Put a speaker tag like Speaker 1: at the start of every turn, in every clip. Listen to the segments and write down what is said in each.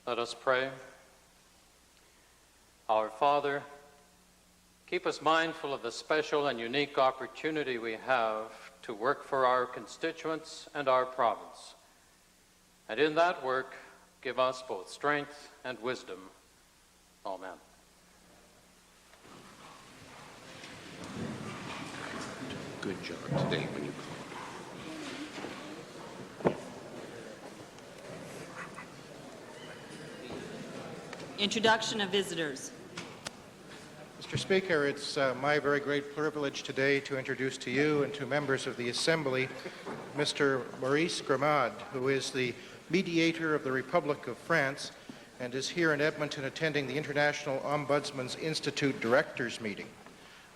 Speaker 1: Let us pray. Our Father, keep us mindful of the special and unique opportunity we have to work for our constituents and our province. And in that work, give us both strength and wisdom. Amen.
Speaker 2: Good job today when you called.
Speaker 3: Introduction of visitors.
Speaker 4: Mr. Speaker, it's my very great privilege today to introduce to you and to members of the Assembly Mr. Maurice Gramade, who is the mediator of the Republic of France and is here in Edmonton attending the International Ombudsman's Institute Directors Meeting.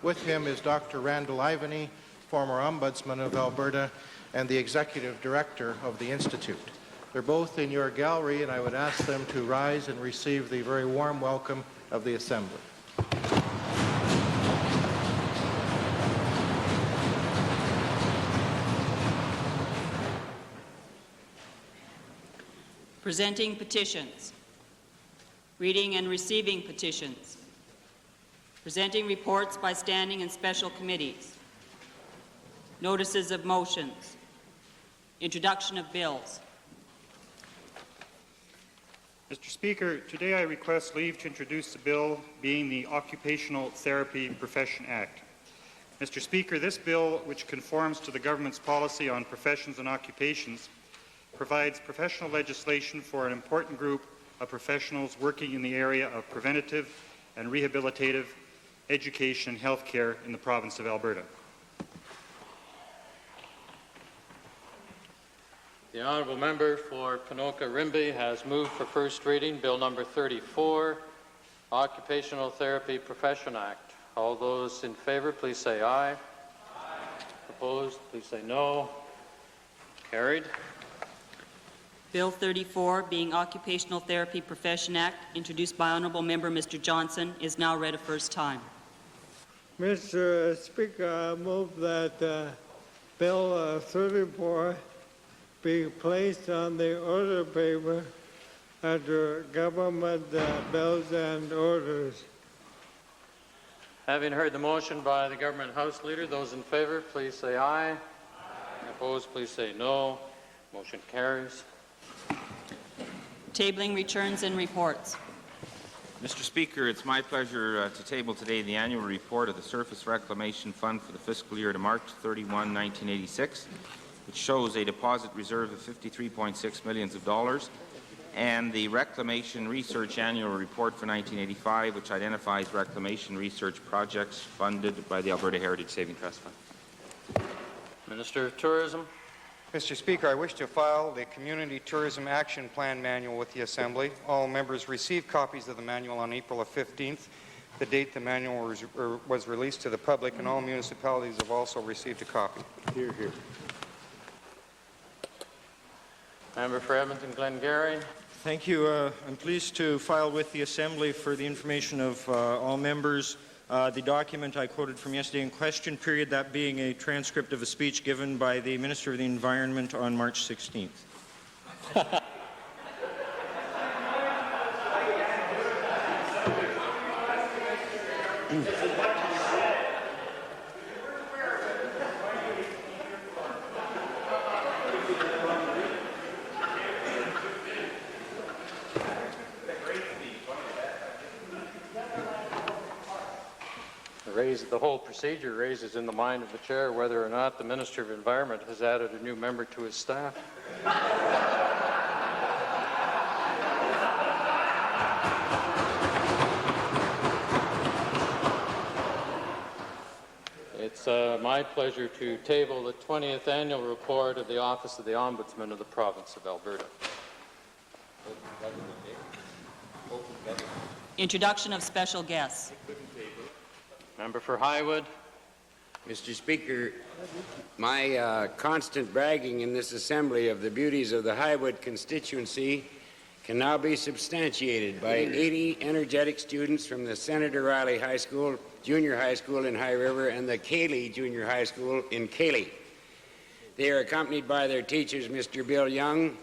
Speaker 4: With him is Dr. Randall Ivany, former Ombudsman of Alberta and the Executive Director of the Institute. They're both in your gallery, and I would ask them to rise and receive the very warm welcome of the Assembly.
Speaker 3: Presenting petitions. Reading and receiving petitions. Presenting reports by standing and special committees. Notices of motions. Introduction of bills.
Speaker 5: Mr. Speaker, today I request leave to introduce the bill being the Occupational Therapy Profession Act. Mr. Speaker, this bill, which conforms to the government's policy on professions and occupations, provides professional legislation for an important group of professionals working in the area of preventative and rehabilitative education and health care in the province of Alberta.
Speaker 1: The honourable member for Ponoka-Rimby has moved for first reading Bill number 34, Occupational Therapy Profession Act. All those in favour, please say aye. Aye. Opposed, please say no. Carried.
Speaker 3: Bill 34, being Occupational Therapy Profession Act, introduced by Honourable Member Mr. Johnson, is now read a first time.
Speaker 6: Mr. Speaker, I move that Bill 34 be placed on the order paper under government bills and orders.
Speaker 1: Having heard the motion by the Government House Leader, those in favour, please say aye. Aye. Opposed, please say no. Motion carries.
Speaker 3: Tabling returns and reports.
Speaker 7: Mr. Speaker, it's my pleasure to table today the annual report of the Surface Reclamation Fund for the fiscal year to March 31, 1986, which shows a deposit reserve of $53.6 million, and the Reclamation Research Annual Report for 1985, which identifies reclamation research projects funded by the Alberta Heritage Saving Trust Fund.
Speaker 1: Minister of Tourism.
Speaker 8: Mr. Speaker, I wish to file the Community Tourism Action Plan Manual with the Assembly. All members received copies of the manual on April 15th, the date the manual was released to the public, and all municipalities have also received a copy.
Speaker 4: Hear, hear.
Speaker 1: Member for Edmonton Glengarry.
Speaker 9: Thank you. I'm pleased to file with the Assembly for the information of all members the document I quoted from yesterday in question period, that being a transcript of a speech given by the Minister of the Environment on March 16th.
Speaker 1: The whole procedure raises in the mind of the chair whether or not the Minister of Environment has added a new member to his staff. It's my pleasure to table the 20th annual report of the Office of the Ombudsman of the Province of Alberta.
Speaker 3: Introduction of special guests.
Speaker 1: Member for Highwood.
Speaker 10: Mr. Speaker, my constant bragging in this Assembly of the beauties of the Highwood constituency can now be substantiated by 80 energetic students from the Senator Riley High School, Junior High School in High River, and the Cayley Junior High School in Cayley. They are accompanied by their teachers, Mr. Bill Young,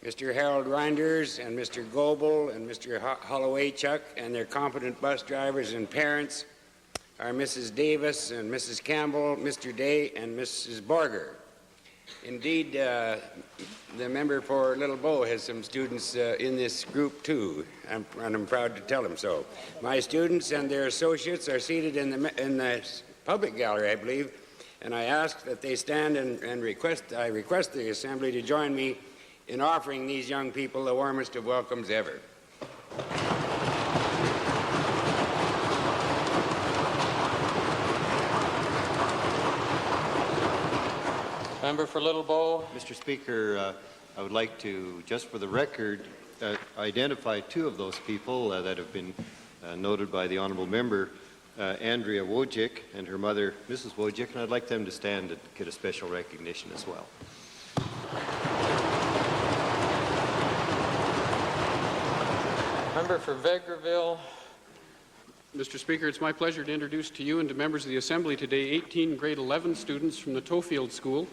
Speaker 10: Mr. Harold Reinders and Mr. Goebel and Mr. Holloway Chuck and their competent bus drivers and parents are Mrs. Davis and Mrs. Campbell, Mr. Day and Mrs. Borger. Indeed, the member for Little Bow has some students in this group too, and I'm proud to tell him so. My students and their associates are seated in the public gallery, I believe, and I ask that they stand and I request the Assembly to join me in offering these young people the warmest of welcomes ever.
Speaker 1: Member for Little Bow.
Speaker 11: Mr. Speaker, I would like to, just for the record, identify two of those people that have been noted by the honourable member, Andrea Wojcik and her mother, Mrs. Wojcik, and I'd like them to stand and get a special recognition as well.
Speaker 1: Member for Vegreville.
Speaker 12: Mr. Speaker, it's my pleasure to introduce to you and to members of the Assembly today 18 grade 11 students from the Tofield School.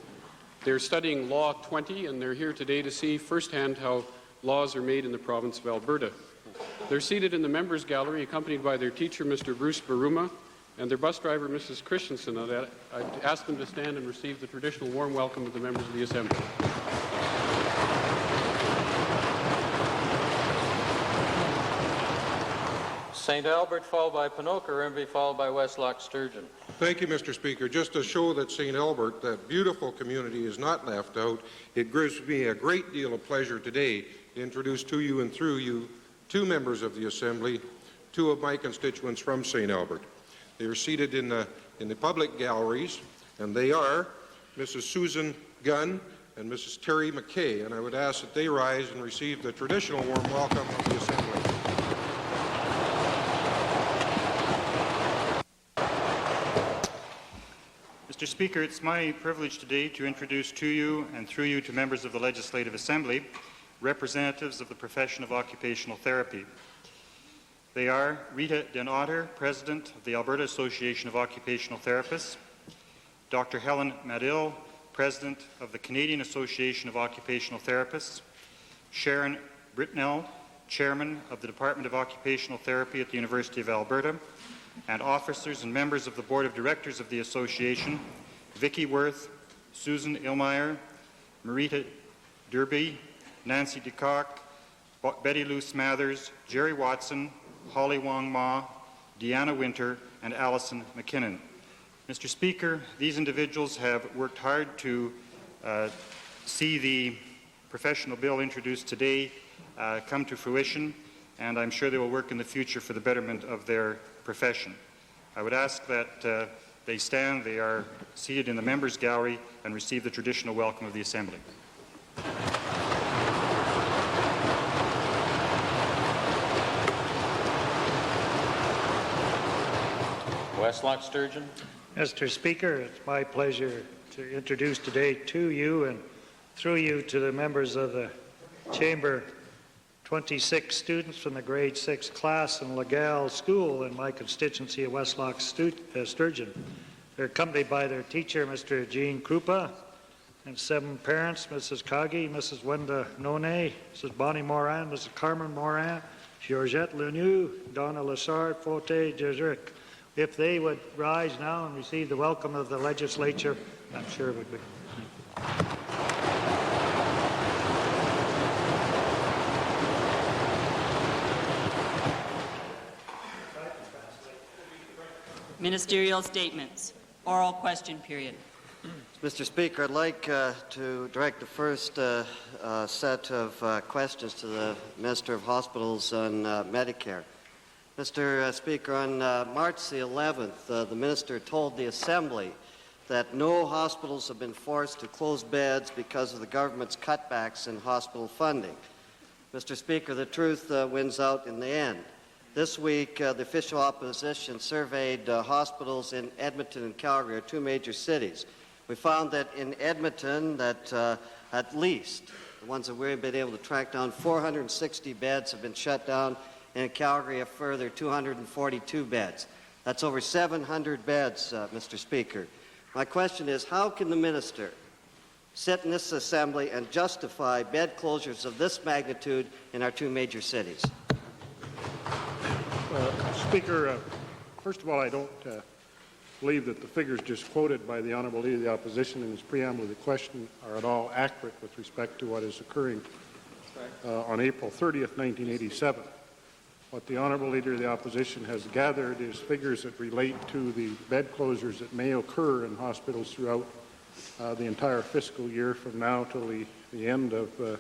Speaker 12: They're studying Law 20, and they're here today to see firsthand how laws are made in the province of Alberta. They're seated in the members' gallery, accompanied by their teacher, Mr. Bruce Baruma, and their bus driver, Mrs. Christensen. I'd ask them to stand and receive the traditional warm welcome of the members of the Assembly.
Speaker 1: St. Albert, followed by Ponoka Rimby, followed by Westlock Sturgeon.
Speaker 13: Thank you, Mr. Speaker. Just to show that St. Albert, that beautiful community, is not left out, it gives me a great deal of pleasure today to introduce to you and through you two members of the Assembly, two of my constituents from St. Albert. They are seated in the public galleries, and they are Mrs. Susan Gunn and Mrs. Terry McKay, and I would ask that they rise and receive the traditional warm welcome of the Assembly.
Speaker 5: Mr. Speaker, it's my privilege today to introduce to you and through you to members of the Legislative Assembly representatives of the profession of occupational therapy. They are Rita Den Otter, President of the Alberta Association of Occupational Therapists, Dr. Helen Madill, President of the Canadian Association of Occupational Therapists, Sharon Britnell, Chairman of the Department of Occupational Therapy at the University of Alberta, and officers and members of the Board of Directors of the Association, Vicki Worth, Susan Ilmeyer, Marita Derby, Nancy DeCock, Betty Lou Smathers, Jerry Watson, Holly Wong Ma, Deanna Winter, and Allison McKinnon. Mr. Speaker, these individuals have worked hard to see the professional bill introduced today come to fruition, and I'm sure they will work in the future for the betterment of their profession. I would ask that they stand. They are seated in the members' gallery and receive the traditional welcome of the Assembly.
Speaker 1: Westlock Sturgeon.
Speaker 14: Mr. Speaker, it's my pleasure to introduce today to you and through you to the members of the Chamber 26 students from the grade 6 class in Legal School in my constituency of Westlock Sturgeon. They're accompanied by their teacher, Mr. Jean Krupa, and 7 parents, Mrs. Kagi, Mrs. Wenda None, Mrs. Bonnie Moran, Mrs. Carmen Moran, Georgette Lenu, Donna Lassard, Fote Jezeric. If they would rise now and receive the welcome of the legislature, I'm sure it would be.
Speaker 3: Ministerial statements. Oral question period.
Speaker 15: Mr. Speaker, I'd like to direct the first set of questions to the Minister of Hospitals on Medicare. Mr. Speaker, on March the 11th, the Minister told the Assembly that no hospitals have been forced to close beds because of the government's cutbacks in hospital funding. Mr. Speaker, the truth wins out in the end. This week, the official opposition surveyed hospitals in Edmonton and Calgary, our 2 major cities. We found that in Edmonton, that at least, the ones that we've been able to track down, 460 beds have been shut down, and in Calgary, a further 242 beds. That's over 700 beds, Mr. Speaker. My question is, how can the minister sit in this assembly and justify bed closures of this magnitude in our two major cities?
Speaker 16: Speaker, first of all, I don't believe that the figures just quoted by the Honourable Leader of the Opposition in his preamble to the question are at all accurate with respect to what is occurring on April 30th, 1987. What the Honourable Leader of the Opposition has gathered is figures that relate to the bed closures that may occur in hospitals throughout the entire fiscal year from now till the end of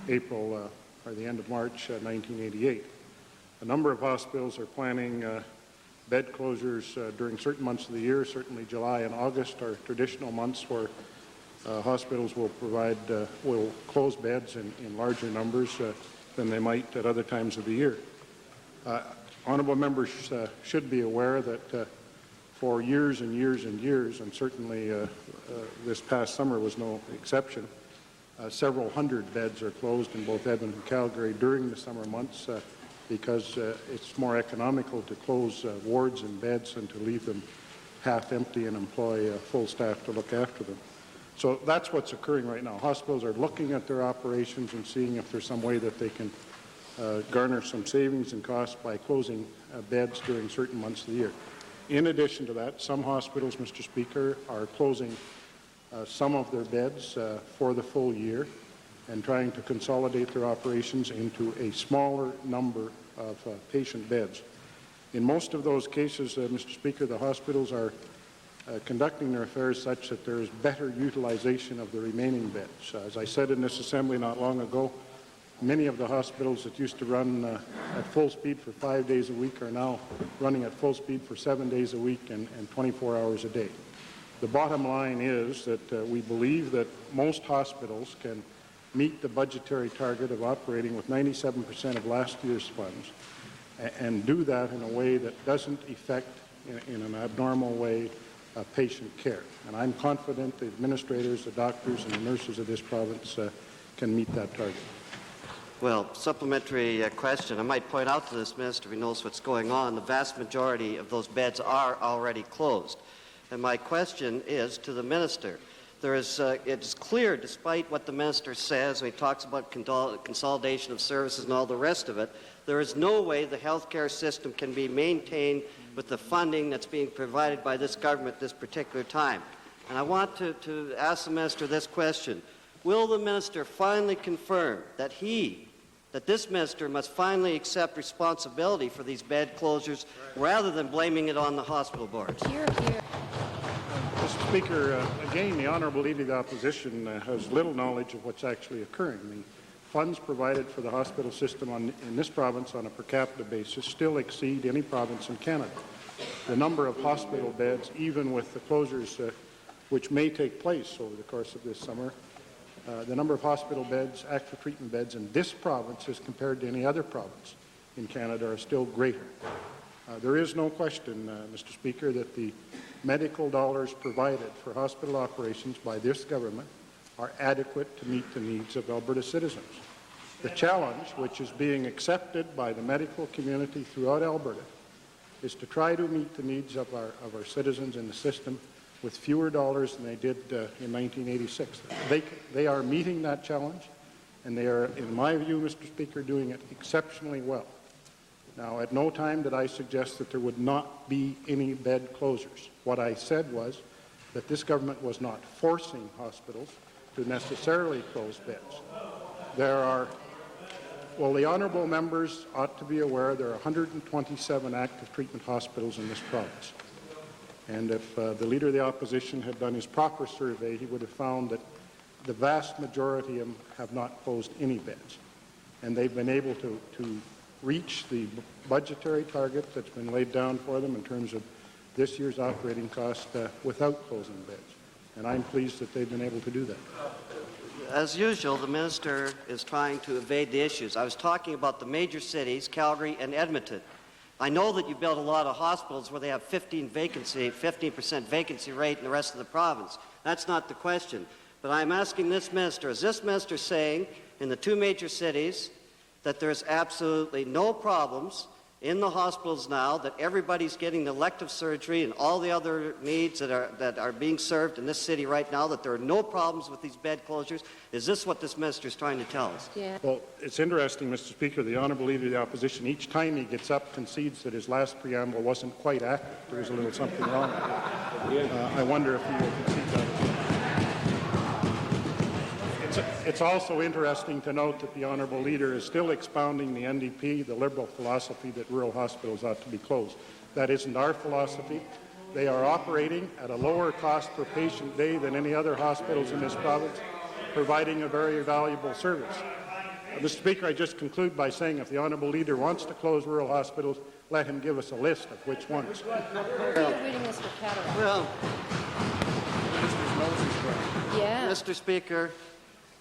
Speaker 16: April or the end of March 1988. A number of hospitals are planning bed closures during certain months of the year. Certainly July and August are traditional months where hospitals will close beds in larger numbers than they might at other times of the year. Honourable members should be aware that for years and years and years, and certainly this past summer was no exception, several hundred beds are closed in both Edmonton and Calgary during the summer months because it's more economical to close wards and beds than to leave them half empty and employ full staff to look after them. So that's what's occurring right now. Hospitals are looking at their operations and seeing if there's some way that they can garner some savings and costs by closing beds during certain months of the year. In addition to that, some hospitals, Mr. Speaker, are closing some of their beds for the full year and trying to consolidate their operations into a smaller number of patient beds. In most of those cases, Mr. Speaker, the hospitals are conducting their affairs such that there is better utilization of the remaining beds. As I said in this assembly not long ago, many of the hospitals that used to run at full speed for 5 days a week are now running at full speed for 7 days a week and 24 hours a day. The bottom line is that we believe that most hospitals can meet the budgetary target of operating with 97% of last year's funds and do that in a way that doesn't affect in an abnormal way patient care. And I'm confident the administrators, the doctors, and the nurses of this province can meet that target.
Speaker 15: Well, supplementary question. I might point out to this minister, if he knows what's going on, the vast majority of those beds are already closed. And my question is to the minister. It's clear, despite what the minister says when he talks about consolidation of services and all the rest of it, there is no way the healthcare system can be maintained with the funding that's being provided by this government at this particular time. And I want to ask the minister this question. Will the minister finally confirm that this minister must finally accept responsibility for these bed closures rather than blaming it on the hospital boards?
Speaker 16: Mr. Speaker, again, the Honourable Leader of the Opposition has little knowledge of what's actually occurring. The funds provided for the hospital system in this province on a per capita basis still exceed any province in Canada. The number of hospital beds, even with the closures which may take place over the course of this summer, the number of hospital beds, active treatment beds in this province as compared to any other province in Canada are still greater. There is no question, Mr. Speaker, that the medical dollars provided for hospital operations by this government are adequate to meet the needs of Alberta citizens. The challenge, which is being accepted by the medical community throughout Alberta, is to try to meet the needs of our citizens in the system with fewer dollars than they did in 1986. They are meeting that challenge, and they are, in my view, Mr. Speaker, doing it exceptionally well. Now, at no time did I suggest that there would not be any bed closures. What I said was that this government was not forcing hospitals to necessarily close beds. The honourable members ought to be aware there are 127 active treatment hospitals in this province. And if the Leader of the Opposition had done his proper survey, he would have found that the vast majority of them have not closed any beds. And they've been able to reach the budgetary target that's been laid down for them in terms of this year's operating cost without closing beds. And I'm pleased that they've been able to do that.
Speaker 15: As usual, the minister is trying to evade the issues. I was talking about the major cities, Calgary and Edmonton. I know that you build a lot of hospitals where they have 15% vacancy rate in the rest of the province. That's not the question. But I'm asking this minister, is this minister saying in the two major cities that there's absolutely no problems in the hospitals now, that everybody's getting the elective surgery and all the other needs that are being served in this city right now, that there are no problems with these bed closures? Is this what this minister is trying to tell us?
Speaker 16: Yeah. Well, it's interesting, Mr. Speaker, the Honourable Leader of the Opposition, each time he gets up, concedes that his last preamble wasn't quite accurate. There was a little something wrong. I wonder if he will concede that. It's also interesting to note that the Honourable Leader is still expounding the NDP, the Liberal philosophy that rural hospitals ought to be closed. That isn't our philosophy. They are operating at a lower cost per patient day than any other hospitals in this province, providing a very valuable service. Mr. Speaker, I just conclude by saying if the Honourable Leader wants to close rural hospitals, let him give us a list of which ones.
Speaker 15: Well, Mr. Speaker,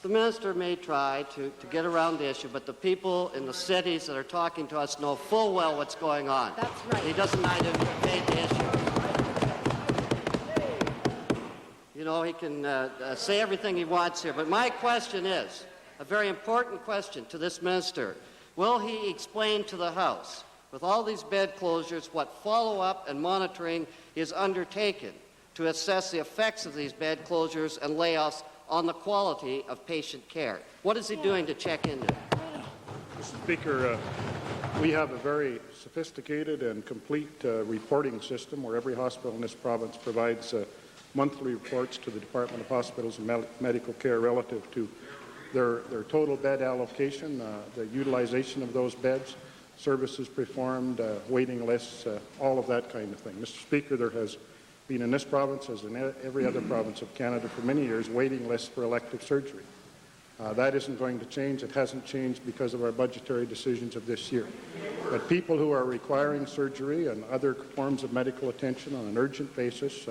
Speaker 15: the minister may try to get around the issue, but the people in the cities that are talking to us know full well what's going on.
Speaker 17: That's right.
Speaker 15: He doesn't mind to evade the issue. You know, he can say everything he wants here, but my question is, a very important question to this minister. Will he explain to the House, with all these bed closures, what follow-up and monitoring is undertaken to assess the effects of these bed closures and layoffs on the quality of patient care? What is he doing to check into it?
Speaker 16: Mr. Speaker, we have a very sophisticated and complete reporting system where every hospital in this province provides monthly reports to the Department of Hospitals and Medical Care relative to their total bed allocation, the utilization of those beds, services performed, waiting lists, all of that kind of thing. Mr. Speaker, there has been in this province, as in every other province of Canada for many years, waiting lists for elective surgery. That isn't going to change. It hasn't changed because of our budgetary decisions of this year. But people who are requiring surgery and other forms of medical attention on an urgent basis,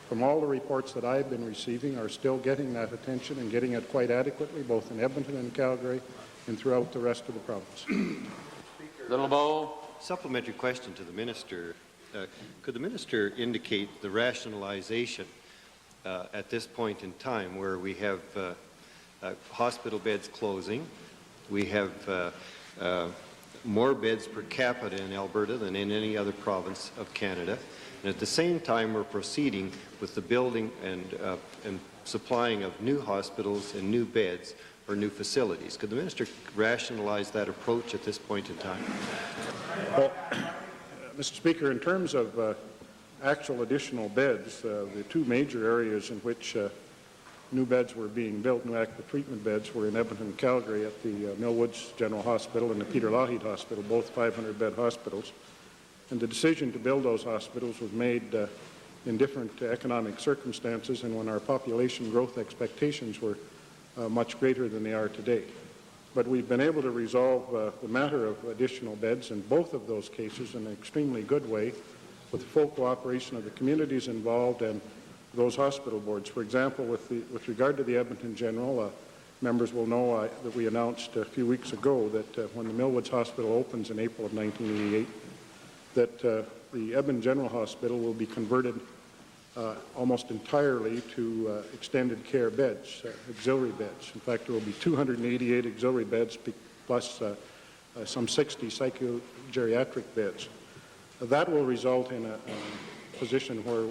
Speaker 16: from all the reports that I've been receiving, are still getting that attention and getting it quite adequately, both in Edmonton and Calgary and throughout the rest of the province.
Speaker 1: Little Bow.
Speaker 11: Supplementary question to the minister. Could the minister indicate the rationalization at this point in time where we have hospital beds closing, we have more beds per capita in Alberta than in any other province of Canada, and at the same time we're proceeding with the building and supplying of new hospitals and new beds or new facilities? Could the minister rationalize that approach at this point in time?
Speaker 16: Well, Mr. Speaker, in terms of actual additional beds, the two major areas in which new beds were being built, new active treatment beds, were in Edmonton and Calgary at the Millwoods General Hospital and the Peter Lougheed Hospital, both 500-bed hospitals. And the decision to build those hospitals was made in different economic circumstances and when our population growth expectations were much greater than they are today. But we've been able to resolve the matter of additional beds in both of those cases in an extremely good way with the full cooperation of the communities involved and those hospital boards. For example, with regard to the Edmonton General, members will know that we announced a few weeks ago that when the Millwoods Hospital opens in April of 1988, that the Edmonton General Hospital will be converted almost entirely to extended care beds, auxiliary beds. In fact, there will be 288 auxiliary beds plus some 60 psychogeriatric beds. That will result in a position where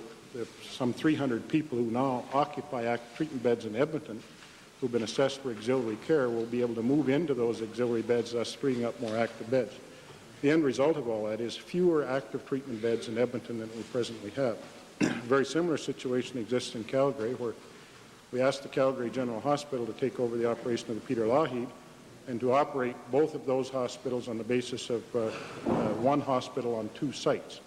Speaker 16: some 300 people who now occupy active treatment beds in Edmonton who've been assessed for auxiliary care will be able to move into those auxiliary beds, thus freeing up more active beds. The end result of all that is fewer active treatment beds in Edmonton than we presently have. A very similar situation exists in Calgary, where we asked the Calgary General Hospital to take over the operation of the Peter Lougheed and to operate both of those hospitals on the basis of one hospital on two sites.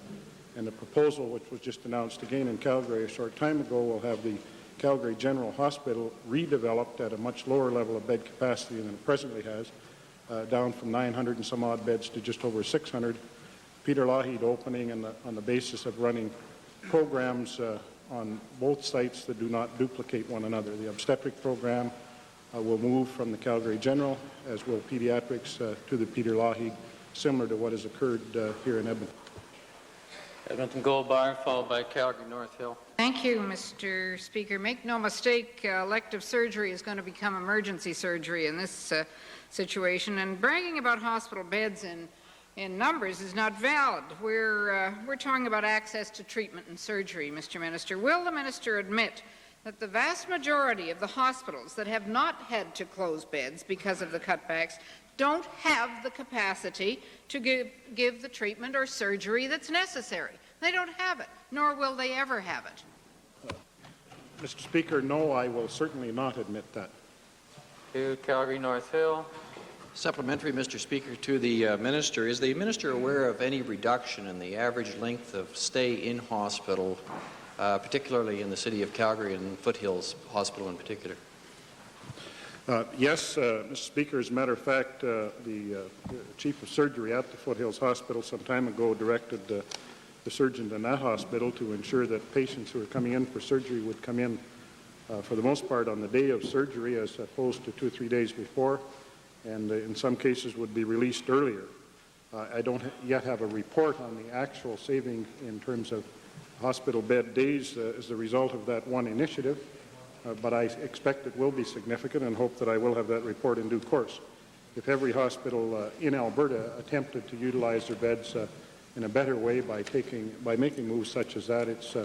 Speaker 16: And the proposal, which was just announced again in Calgary a short time ago, will have the Calgary General Hospital redeveloped at a much lower level of bed capacity than it presently has, down from 900 and some odd beds to just over 600. Peter Lougheed opening on the basis of running programs on both sites that do not duplicate one another. The obstetric program will move from the Calgary General, as will pediatrics, to the Peter Lougheed, similar to what has occurred here in Edmonton.
Speaker 1: Edmonton Gold Bar, followed by Calgary North Hill.
Speaker 17: Thank you, Mr. Speaker. Make no mistake, elective surgery is going to become emergency surgery in this situation. And bragging about hospital beds in in numbers is not valid. We're talking about access to treatment and surgery, Mr. Minister. Will the minister admit that the vast majority of the hospitals that have not had to close beds because of the cutbacks don't have the capacity to give the treatment or surgery that's necessary? They don't have it, nor will they ever have it.
Speaker 16: Mr. Speaker, no, I will certainly not admit that.
Speaker 1: To Calgary North Hill.
Speaker 18: Supplementary, Mr. Speaker, to the Minister. Is the Minister aware of any reduction in the average length of stay in hospital, particularly in the city of Calgary and Foothills Hospital in particular?
Speaker 16: Yes, Mr. Speaker. As a matter of fact, the Chief of Surgery at the Foothills Hospital some time ago directed the surgeon in that hospital to ensure that patients who are coming in for surgery would come in for the most part on the day of surgery as opposed to 2 or 3 days before, and in some cases would be released earlier. I don't yet have a report on the actual saving in terms of hospital bed days as a result of that one initiative, but I expect it will be significant and hope that I will have that report in due course. If every hospital in Alberta attempted to utilize their beds in a better way by making moves such as that, it's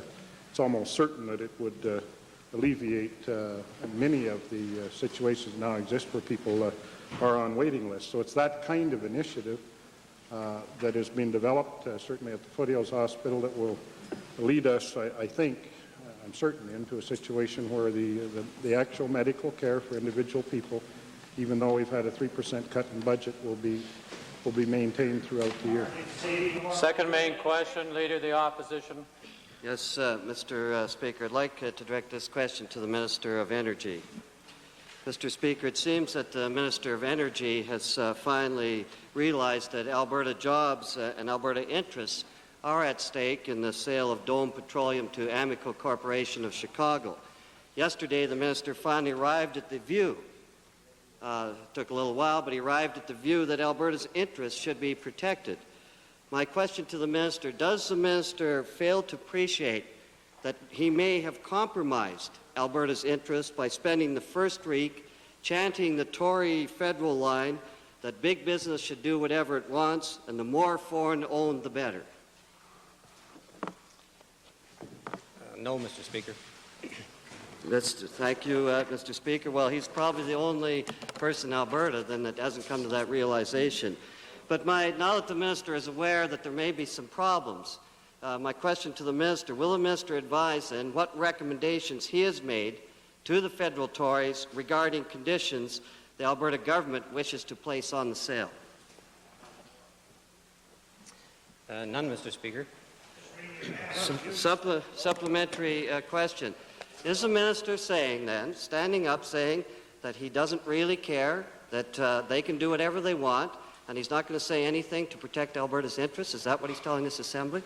Speaker 16: almost certain that it would alleviate many of the situations now exist where people are on waiting lists. So it's that kind of initiative that has been developed, certainly at the Foothills Hospital, that will lead us, I think, I'm certain, into a situation where the actual medical care for individual people, even though we've had a 3% cut in budget, will be maintained throughout the year.
Speaker 1: Second main question, Leader of the Opposition.
Speaker 15: Yes, Mr. Speaker, I'd like to direct this question to the Minister of Energy. Mr. Speaker, it seems that the Minister of Energy has finally realized that Alberta jobs and Alberta interests are at stake in the sale of Dome Petroleum to Amico Corporation of Chicago. Yesterday, the minister finally arrived at the view. It took a little while, but he arrived at the view that Alberta's interests should be protected. My question to the minister, does the minister fail to appreciate that he may have compromised Alberta's interests by spending the first week chanting the Tory federal line that big business should do whatever it wants and the more foreign owned, the better?
Speaker 19: No, Mr. Speaker.
Speaker 15: Thank you, Mr. Speaker. Well, he's probably the only person in Alberta then that hasn't come to that realization. But now that the minister is aware that there may be some problems, my question to the minister, will the minister advise then what recommendations he has made to the federal Tories regarding conditions the Alberta government wishes to place on the sale?
Speaker 19: None, Mr. Speaker.
Speaker 15: Supplementary question. Is the minister saying then, standing up saying that he doesn't really care, that they can do whatever they want, and he's not going to say anything to protect Alberta's interests? Is that what he's telling this Assembly?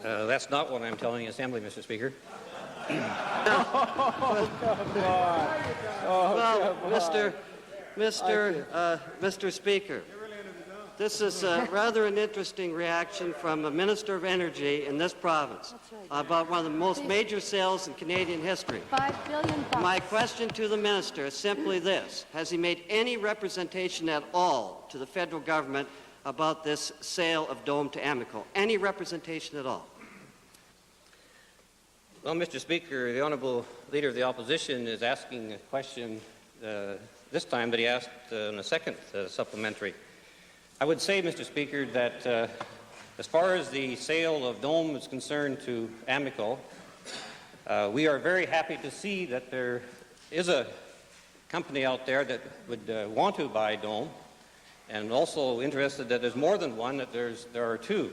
Speaker 19: That's not what I'm telling the Assembly, Mr. Speaker.
Speaker 15: Well, Mr. Speaker, this is rather an interesting reaction from a Minister of Energy in this province about one of the most major sales in Canadian history.
Speaker 20: $5 billion.
Speaker 15: My question to the minister is simply this. Has he made any representation at all to the federal government about this sale of Dome to Amico? Any representation at all?
Speaker 19: Well, Mr. Speaker, the Honourable Leader of the Opposition is asking a question this time that he asked in the second supplementary. I would say, Mr. Speaker, that as far as the sale of Dome is concerned to Amico, we are very happy to see that there is a company out there that would want to buy Dome, and also interested that there's more than one, that there are two.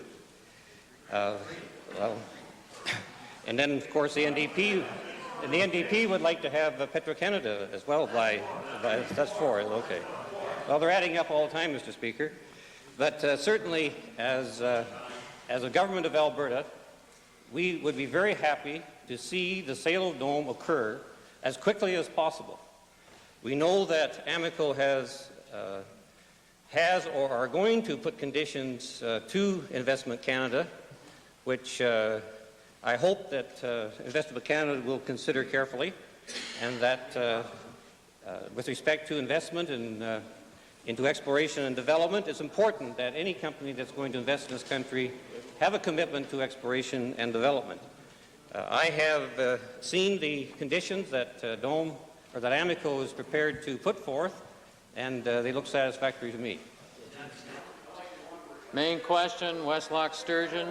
Speaker 19: And then, of course, the NDP would like to have Petro-Canada as well buy. That's four, okay. Well, they're adding up all the time, Mr. Speaker. But certainly, as a government of Alberta, we would be very happy to see the sale of Dome occur as quickly as possible. We know that Amico has or are going to put conditions to Investment Canada, which I hope that Investment Canada will consider carefully, and that with respect to investment in into exploration and development. It's important that any company that's going to invest in this country have a commitment to exploration and development. I have seen the conditions that that Amoco is prepared to put forth, and they look satisfactory to me.
Speaker 1: Main question, Westlock Sturgeon.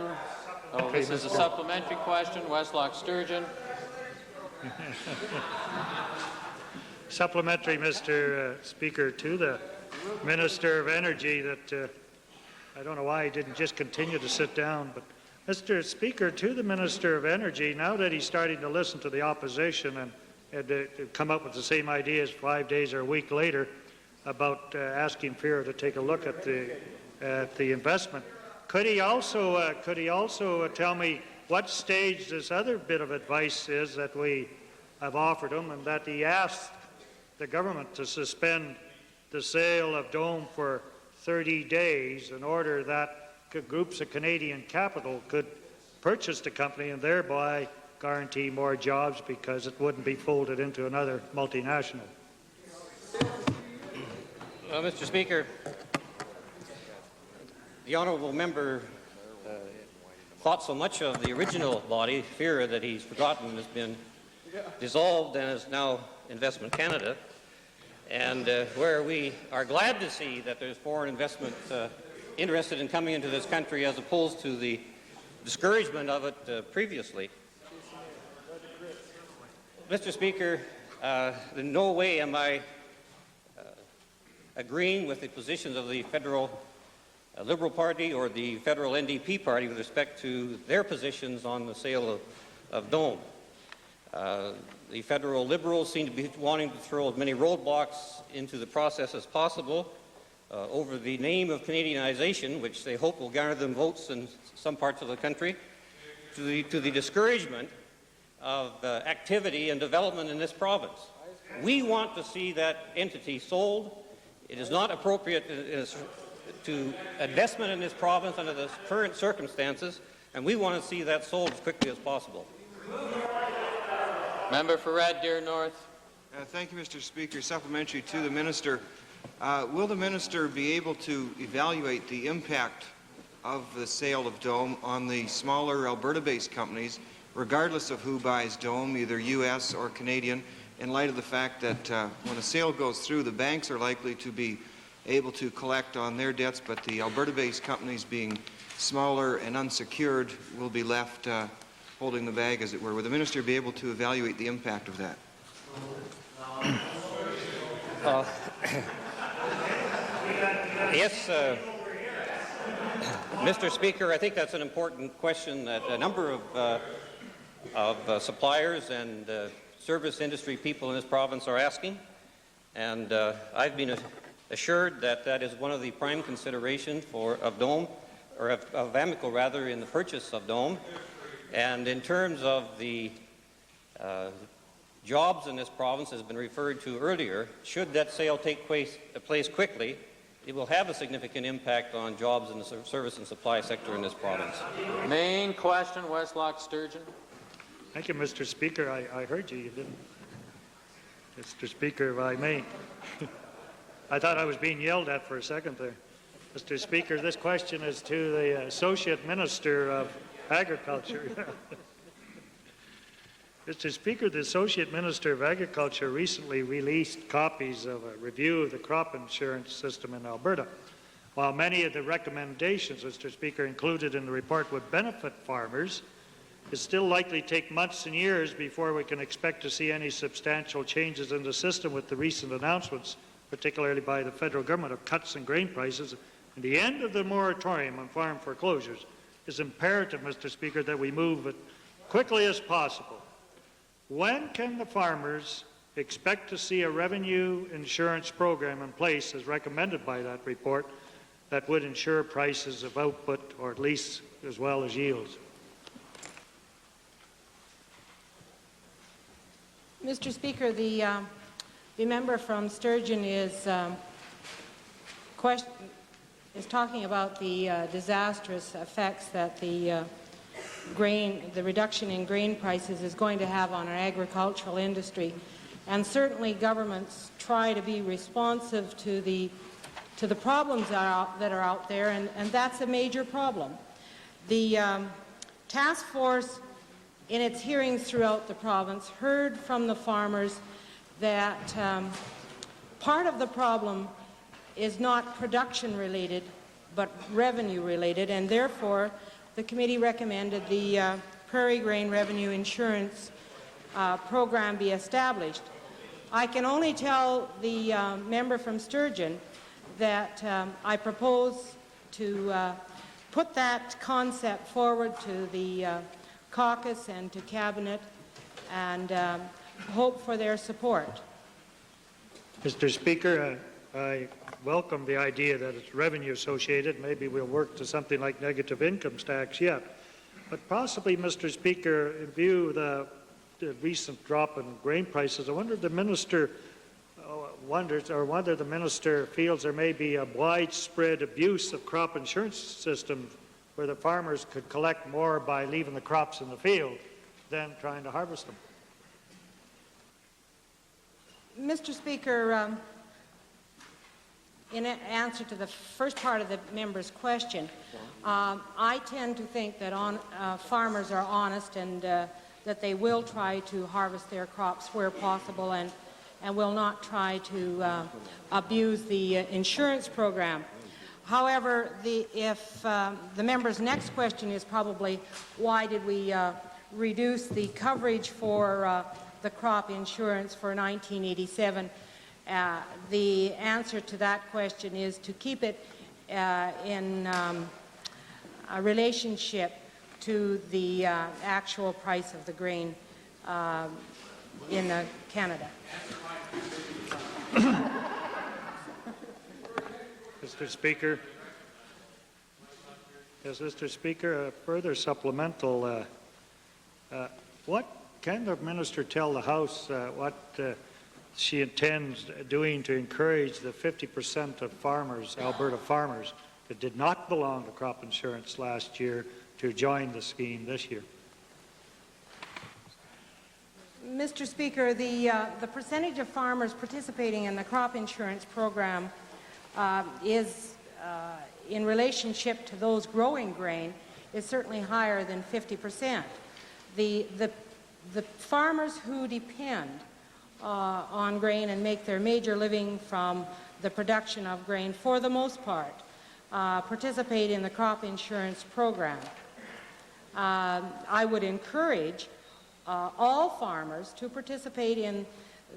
Speaker 1: Oh, this is a supplementary question, Westlock Sturgeon.
Speaker 14: Supplementary, Mr. Speaker, to the Minister of Energy that I don't know why he didn't just continue to sit down, but Mr. Speaker, to the Minister of Energy, now that he's starting to listen to the opposition and come up with the same ideas 5 days or a week later about asking FERA to take a look at the investment, could he also tell me what stage this other bit of advice is that we have offered him, and that he asked the government to suspend the sale of Dome for 30 days in order that groups of Canadian capital could purchase the company and thereby guarantee more jobs because it wouldn't be folded into another multinational?
Speaker 19: Well, Mr. Speaker, the honourable member thought so much of the original body, FERA, that he's forgotten has been dissolved and is now Investment Canada, and where we are glad to see that there's foreign investment interested in coming into this country as opposed to the discouragement of it previously. Mr. Speaker, in no way am I agreeing with the positions of the federal Liberal Party or the federal NDP Party with respect to their positions on the sale of Dome. The federal Liberals seem to be wanting to throw as many roadblocks into the process as possible over the name of Canadianization, which they hope will garner them votes in some parts of the country, to the discouragement of activity and development in this province. We want to see that entity sold. It is not appropriate to investment in this province under the current circumstances, and we want to see that sold as quickly as possible.
Speaker 1: Member for Red Deer North.
Speaker 20: Thank you, Mr. Speaker. Supplementary to the Minister. Will the Minister be able to evaluate the impact of the sale of Dome on the smaller Alberta-based companies, regardless of who buys Dome, either U.S. or Canadian, in light of the fact that when a sale goes through, the banks are likely to be able to collect on their debts, but the Alberta-based companies, being smaller and unsecured, will be left holding the bag, as it were. Will the Minister be able to evaluate the impact of that?
Speaker 19: Yes, Mr. Speaker, I think that's an important question that a number of suppliers and service industry people in this province are asking, and I've been assured that that is one of the prime considerations of Dome, or of Amoco rather, in the purchase of Dome. And in terms of the jobs in this province, as has been referred to earlier, should that sale take place quickly, it will have a significant impact on jobs in the service and supply sector in this province.
Speaker 1: Main question, Westlock Sturgeon.
Speaker 14: Thank you, Mr. Speaker. I heard you. You didn't. Mr. Speaker, if I may. I thought I was being yelled at for a second there. Mr. Speaker, this question is to the Associate Minister of Agriculture. Mr. Speaker, the Associate Minister of Agriculture recently released copies of a review of the crop insurance system in Alberta. While many of the recommendations, Mr. Speaker, included in the report would benefit farmers, it still likely take months and years before we can expect to see any substantial changes in the system with the recent announcements, particularly by the federal government, of cuts in grain prices. And the end of the moratorium on farm foreclosures is imperative, Mr. Speaker, that we move as quickly as possible. When can the farmers expect to see a revenue insurance program in place, as recommended by that report, that would ensure prices of output, or at least as well as yields?
Speaker 21: Mr. Speaker, the member from Sturgeon is talking about the disastrous effects that the reduction in grain prices is going to have on our agricultural industry. And certainly governments try to be responsive to the to the problems that are out there, and that's a major problem. The task force, in its hearings throughout the province, heard from the farmers that part of the problem is not production-related, but revenue-related, and therefore the committee recommended the Prairie Grain Revenue Insurance program be established. I can only tell the member from Sturgeon that I propose to put that concept forward to the caucus and to Cabinet and hope for their support.
Speaker 14: Mr. Speaker, I welcome the idea that it's revenue associated. Maybe we'll work to something like negative income tax yet. But possibly, Mr. Speaker, in view of the recent drop in grain prices, I wonder if the minister wonders, or whether the minister feels there may be a widespread abuse of crop insurance systems where the farmers could collect more by leaving the crops in the field than trying to harvest them.
Speaker 21: Mr. Speaker, in answer to the first part of the member's question, I tend to think that farmers are honest and that they will try to harvest their crops where possible and will not try to abuse the insurance program. However, if the member's next question is probably why did we reduce the coverage for the crop insurance for 1987, the answer to that question is to keep it in a relationship to the actual price of the grain in Canada.
Speaker 14: Mr. Speaker. Yes, Mr. Speaker, a further supplemental. What can the minister tell the House what she intends doing to encourage the 50% of farmers, Alberta farmers, that did not belong to crop insurance last year to join the scheme this year?
Speaker 21: Mr. Speaker, the percentage of farmers participating in the crop insurance program is, in relationship to those growing grain, is certainly higher than 50%. The farmers who depend on grain and make their major living from the production of grain, for the most part, participate in the crop insurance program. I would encourage all farmers to participate in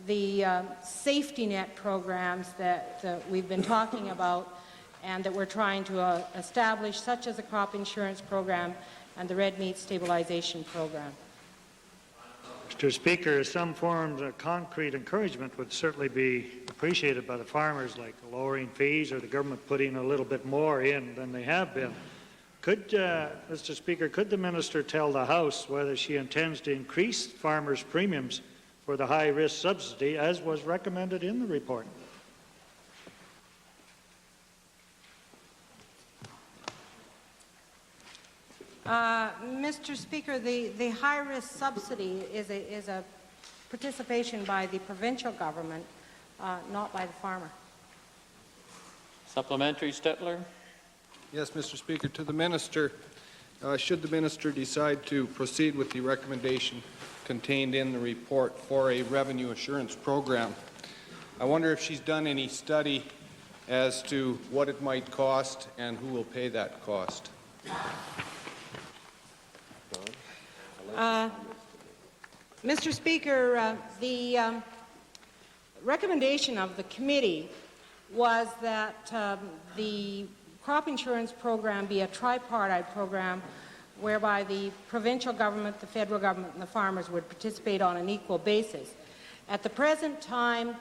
Speaker 21: the safety net programs that we've been talking about and that we're trying to establish, such as the crop insurance program and the red meat stabilization program.
Speaker 14: Mr. Speaker, some forms of concrete encouragement would certainly be appreciated by the farmers, like lowering fees or the government putting a little bit more in than they have been. Could, Mr. Speaker, could the minister tell the House whether she intends to increase farmers' premiums for the high-risk subsidy, as was recommended in the report?
Speaker 21: Mr. Speaker, the high-risk subsidy is a participation by the provincial government, not by the farmer.
Speaker 1: Supplementary, Stettler.
Speaker 2: Yes, Mr. Speaker. To the minister, should the minister decide to proceed with the recommendation contained in the report for a revenue assurance program, I wonder if she's done any study as to what it might cost and who will pay that cost.
Speaker 21: Mr. Speaker, the recommendation of the committee was that the crop insurance program be a tripartite program whereby the provincial government, the federal government, and the farmers would participate on an equal basis. At the present time,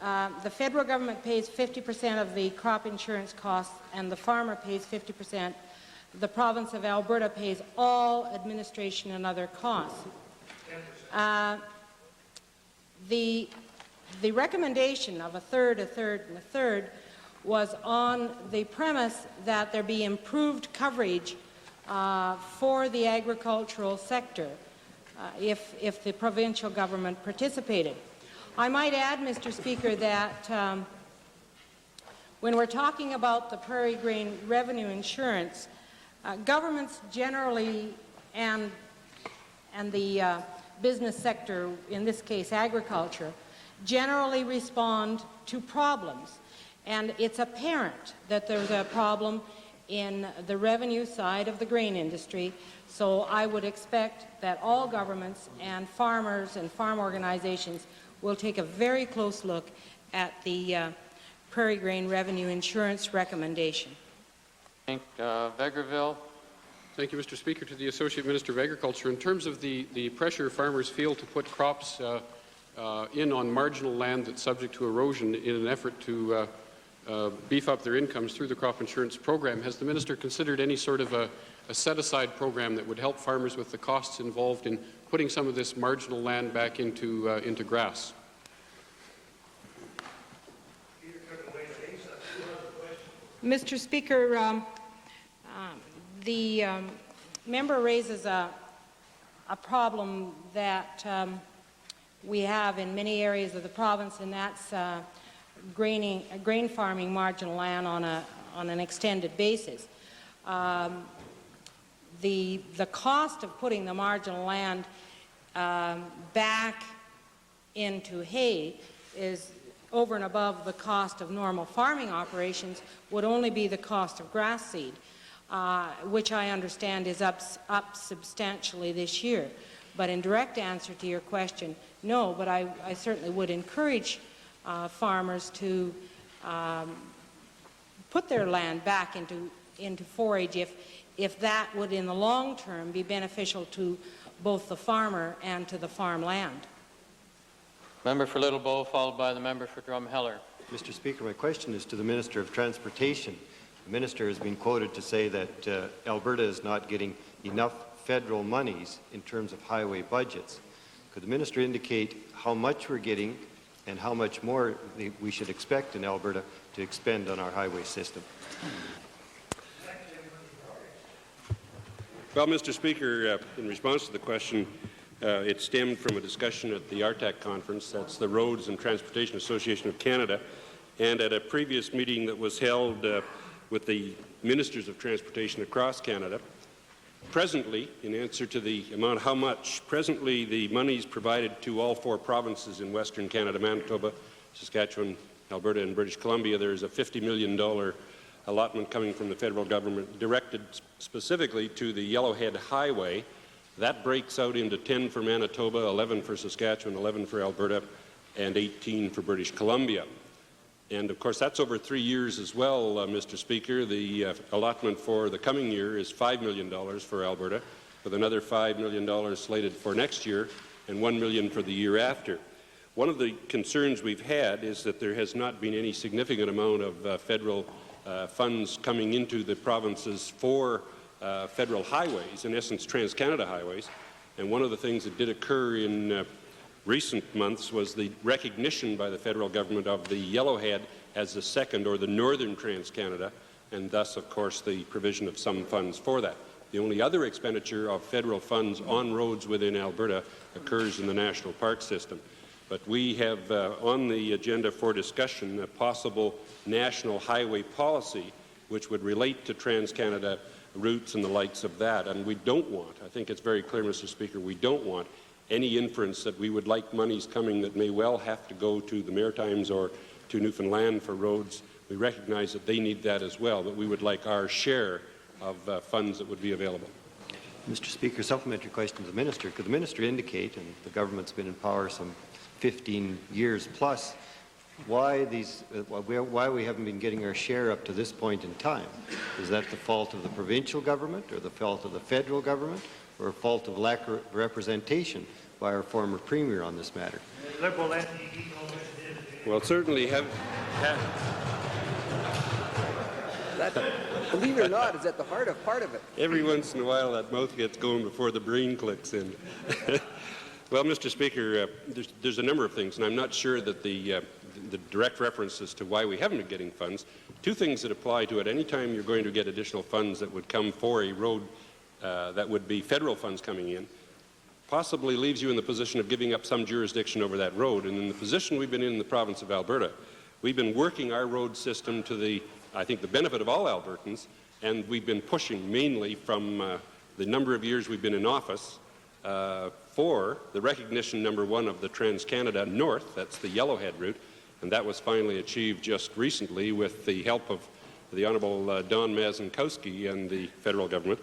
Speaker 21: the federal government pays 50% of the crop insurance costs and the farmer pays 50%. The province of Alberta pays all administration and other costs. The recommendation of a third, and a third was on the premise that there be improved coverage for the agricultural sector if the provincial government participated. I might add, Mr. Speaker, that When we're talking about the Prairie Grain Revenue Insurance, governments generally and the business sector, in this case agriculture, generally respond to problems. And it's apparent that there's a problem in the revenue side of the grain industry, so I would expect that all governments and farmers and farm organizations will take a very close look at the Prairie Grain Revenue Insurance recommendation.
Speaker 1: Thank Vegreville.
Speaker 12: Thank you, Mr. Speaker. To the Associate Minister of Agriculture, in terms of the pressure farmers feel to put crops in on marginal land that's subject to erosion in an effort to beef up their incomes through the crop insurance program, has the minister considered any sort of a set-aside program that would help farmers with the costs involved in putting some of this marginal land back into grass?
Speaker 21: Mr. Speaker, the member raises a problem that we have in many areas of the province, and that's grain farming marginal land on an extended basis. The cost of putting the marginal land back into hay is over and above the cost of normal farming operations, would only be the cost of grass seed, which I understand is up substantially this year. But in direct answer to your question, no, but I certainly would encourage farmers to put their land back into forage if that would in the long term be beneficial to both the farmer and to the farmland.
Speaker 1: Member for Little Bow, followed by the member for Drumheller.
Speaker 11: Mr. Speaker, my question is to the Minister of Transportation. The Minister has been quoted to say that Alberta is not getting enough federal monies in terms of highway budgets. Could the Minister indicate how much we're getting and how much more we should expect in Alberta to expend on our highway system?
Speaker 6: Well, Mr. Speaker, in response to the question, it stemmed from a discussion at the RTAC conference, that's the Roads and Transportation Association of Canada, and at a previous meeting that was held with the Ministers of Transportation across Canada. Presently, in answer to the amount how much, presently the monies provided to all 4 provinces in Western Canada, Manitoba, Saskatchewan, Alberta and British Columbia, there is a $50 million allotment coming from the federal government directed specifically to the Yellowhead Highway. That breaks out into 10 for Manitoba, 11 for Saskatchewan, 11 for Alberta, and 18 for British Columbia. And of course, that's over 3 years as well, Mr. Speaker. The allotment for the coming year is $5 million for Alberta, with another $5 million slated for next year and $1 million for the year after. One of the concerns we've had is that there has not been any significant amount of federal funds coming into the provinces for federal highways, in essence Trans-Canada highways. And one of the things that did occur in recent months was the recognition by the federal government of the Yellowhead as the second or the northern Trans-Canada, and thus, of course, the provision of some funds for that. The only other expenditure of federal funds on roads within Alberta occurs in the national park system. But we have on the agenda for discussion a possible national highway policy which would relate to Trans-Canada routes and the likes of that. And we don't want, I think it's very clear, Mr. Speaker, we don't want any inference that we would like monies coming that may well have to go to the Maritimes or to Newfoundland for roads. We recognize that they need that as well, but we would like our share of funds that would be available.
Speaker 11: Mr. Speaker, supplementary question to the Minister. Could the Minister indicate, and the government's been in power some 15 years plus, why we haven't been getting our share up to this point in time? Is that the fault of the provincial government or the fault of the federal government or a fault of lack of representation by our former Premier on this matter?
Speaker 6: Well, certainly have
Speaker 22: That, believe it or not, is at the heart of part of it.
Speaker 6: every once in a while that mouth gets going before the brain clicks in. Well, Mr. Speaker, there's a number of things, and I'm not sure that the direct references to why we haven't been getting funds. Two things that apply to it. Any time you're going to get additional funds that would come for a road that would be federal funds coming in, possibly leaves you in the position of giving up some jurisdiction over that road. And in the position we've been in the province of Alberta, We've been working our road system to the, I think, the benefit of all Albertans, and we've been pushing mainly from the number of years we've been in office for the recognition, number one, of the Trans-Canada North, that's the Yellowhead route, and that was finally achieved just recently with the help of the Honourable Don Mazankowski and the federal government,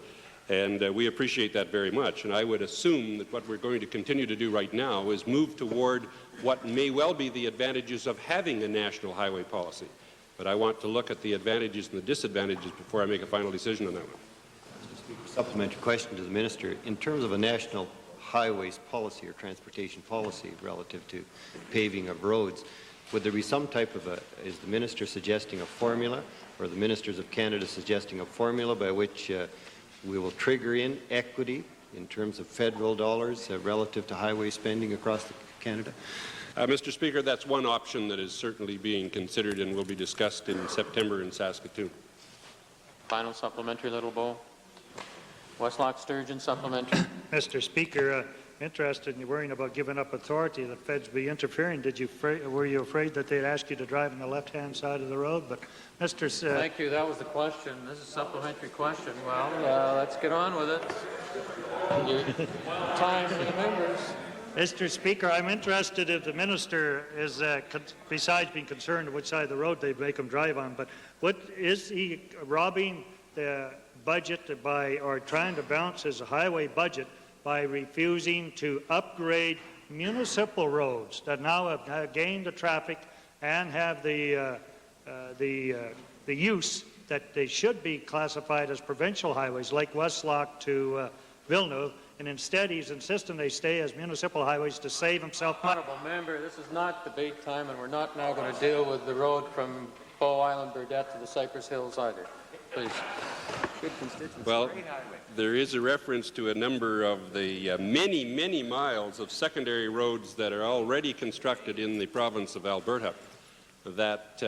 Speaker 6: and we appreciate that very much. And I would assume that what we're going to continue to do right now is move toward what may well be the advantages of having a national highway policy. But I want to look at the advantages and the disadvantages before I make a final decision on that one.
Speaker 11: Supplementary question to the Minister. In terms of a national highways policy or transportation policy relative to paving of roads, would there be some type of a, is the Minister suggesting a formula, or the Ministers of Canada suggesting a formula by which we will trigger in equity in terms of federal dollars relative to highway spending across Canada?
Speaker 6: Mr. Speaker, that's one option that is certainly being considered and will be discussed in September in Saskatoon.
Speaker 1: Final supplementary, Little Bow. Westlock Sturgeon supplementary.
Speaker 14: Mr. Speaker, interested in worrying about giving up authority, the feds be interfering. Were you afraid that they'd ask you to drive on the left-hand side of the road? But Mr.
Speaker 1: Thank you. That was the question. This is a supplementary question. Well, let's get on with it. Time for the members.
Speaker 14: Mr. Speaker, I'm interested if the minister is, besides being concerned which side of the road they make him drive on, but is he robbing the budget by, or trying to balance his highway budget by refusing to upgrade municipal roads that now have gained the traffic and have the use that they should be classified as provincial highways, like Westlock to Villeneuve, and instead he's insisting they stay as municipal highways to save himself money.
Speaker 1: Honourable Member, this is not debate time, and we're not now going to deal with the road from Bow Island, Burdett to the Cypress Hills either. Please.
Speaker 6: Well, there is a reference to a number of the many, many miles of secondary roads that are already constructed in the province of Alberta. That,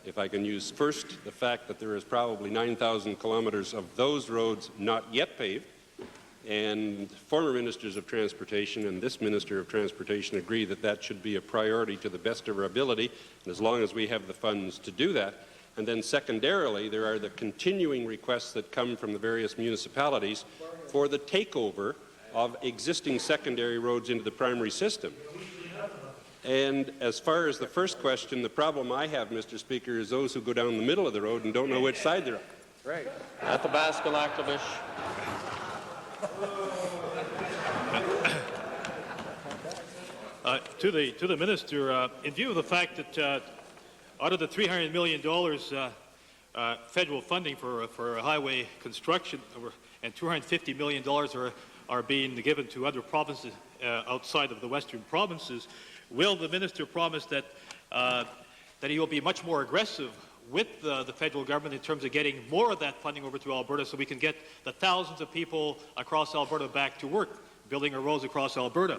Speaker 6: if I can use first the fact that there is probably 9,000 kilometres of those roads not yet paved, and former ministers of transportation and this minister of transportation agree that that should be a priority to the best of our ability, and as long as we have the funds to do that. And then secondarily, there are the continuing requests that come from the various municipalities for the takeover of existing secondary roads into the primary system. And as far as the first question, the problem I have, Mr. Speaker, is those who go down the middle of the road and don't know which side they're on.
Speaker 1: Right. Athabasca Laklavish.
Speaker 7: To the minister, in view of the fact that out of the $300 million federal funding for highway construction, and $250 million are being given to other provinces outside of the western provinces, will the minister promise that that he will be much more aggressive with the federal government in terms of getting more of that funding over to Alberta, so we can get the thousands of people across Alberta back to work, building our roads across Alberta?